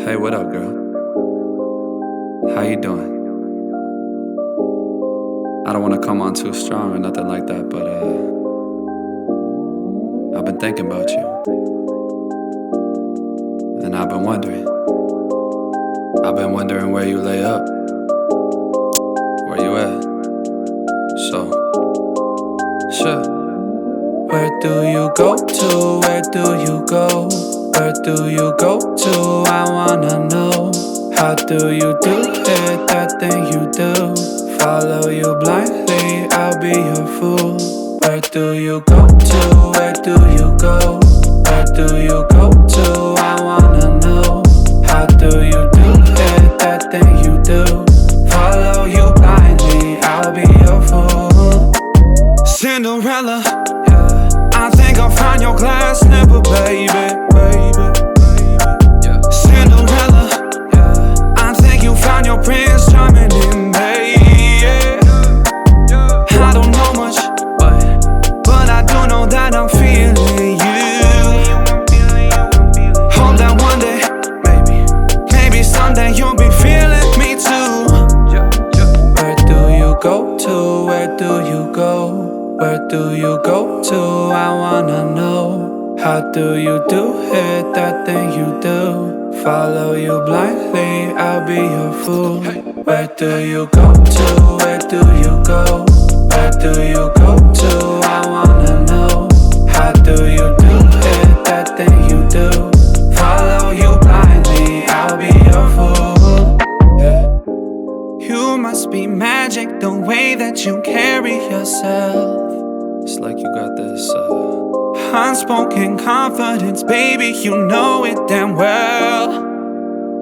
Hey, what up, girl? How you doing? I don't wanna come on too strong or nothing like that, but I've been thinking about you. And I've been wondering where you lay up. Where you at? So, sure. Where do you go to? Where do you go? Where do you go to? I wanna know. How do you do it, that thing you do? Follow you blindly, I'll be your fool. Where do you go to? Where do you go? Where do you go to? I wanna know. How do you do it, that thing you do? Follow you blindly, I'll be your fool. Cinderella, I think I'll find your glass slipper, baby. Cinderella, I think you found your prince charming in me. I don't know much, but I do know that I'm feeling you. Hope that one day, maybe someday you'll be feeling me too. Where do you go to? Where do you go? Where do you go to? I wanna know. How do you do it, that thing you do? Follow you blindly, I'll be your fool. Where do you go to? Where do you go? Where do you go to? I wanna know. How do you do it, that thing you do? Follow you blindly, I'll be your fool. You must be magic, the way that you carry yourself. It's like you got this unspoken confidence, baby, you know it damn well.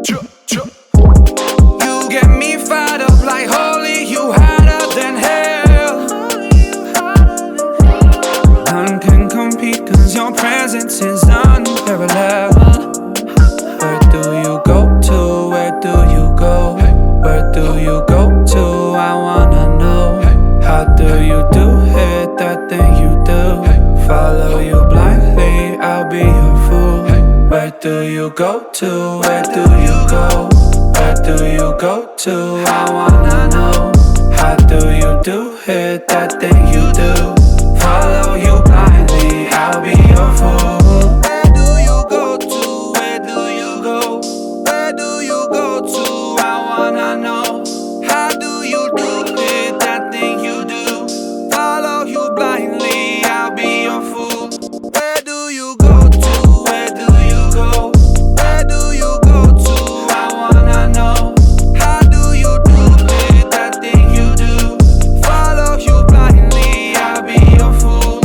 You get me fired up like holy, you hotter than hell. None can compete cause your presence is unparalleled. Where do you go to? Where do you go? Where do you go to? I wanna know. How do you do it, that thing you do? Follow you blindly, I'll be your fool. Where do you go to? Where do you go? Where do you go to? I wanna know. How do you do it, that thing you do? Follow you blindly, I'll be your fool. Where do you go to? Where do you go? Where do you go to? I wanna know. How do you do it, that thing you do? Follow you blindly, I'll be your fool. Where do you go to? Where do you go? Where do you go to? I wanna know. How do you do it, that thing you do? Follow you blindly, I'll be your fool.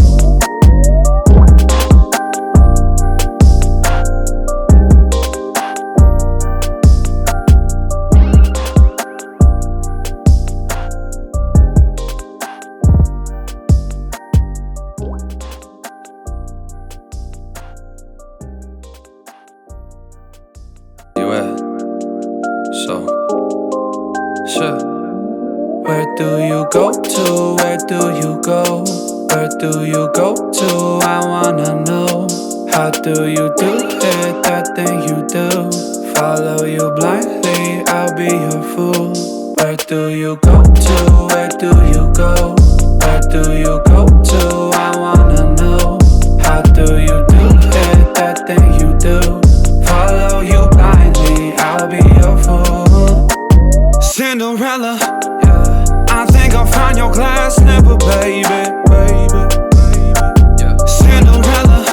You at? So, sure. Where do you go to? Where do you go? Where do you go to? I wanna know. How do you do it, that thing you do? Follow you blindly, I'll be your fool. Where do you go to? Where do you go? Where do you go to? I wanna know. How do you do it, that thing you do? Follow you blindly, I'll be your fool. Cinderella, I think I'll find your glass slipper, baby. Cinderella,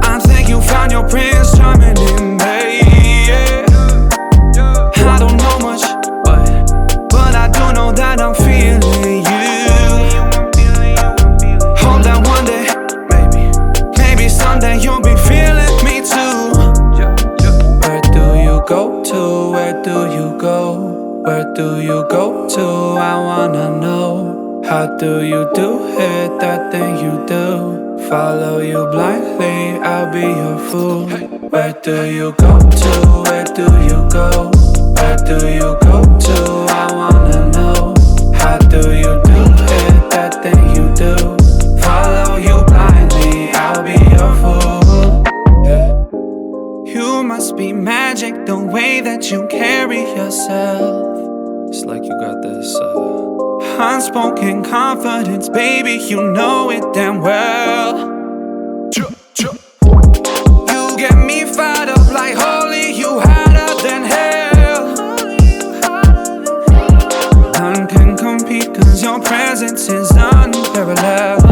I think you found your prince charming in me. I don't know much, but I do know that I'm feeling you. Hope that one day, maybe someday you'll be feeling me too. Where do you go to? Where do you go? Where do you go to? I wanna know. How do you do it, that thing you do? Follow you blindly, I'll be your fool. Where do you go to? Where do you go? Where do you go to? I wanna know. How do you do it, that thing you do? Follow you blindly, I'll be your fool. You must be magic, the way that you carry yourself. It's like you got this unspoken confidence, baby, you know it damn well. You get me fired up like holy, you hotter than hell. None can compete, cause your presence is unparalleled.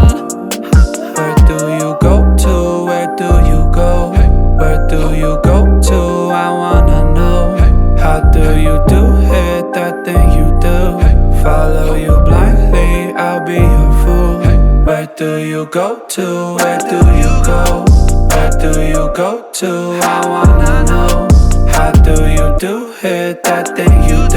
Where do you go to? Where do you go? Where do you go to? I wanna know. How do you do it, that thing you do? Follow you blindly, I'll be your fool. Where do you go to? Where do you go? Where do you go to? I wanna know. How do you do it, that thing you do?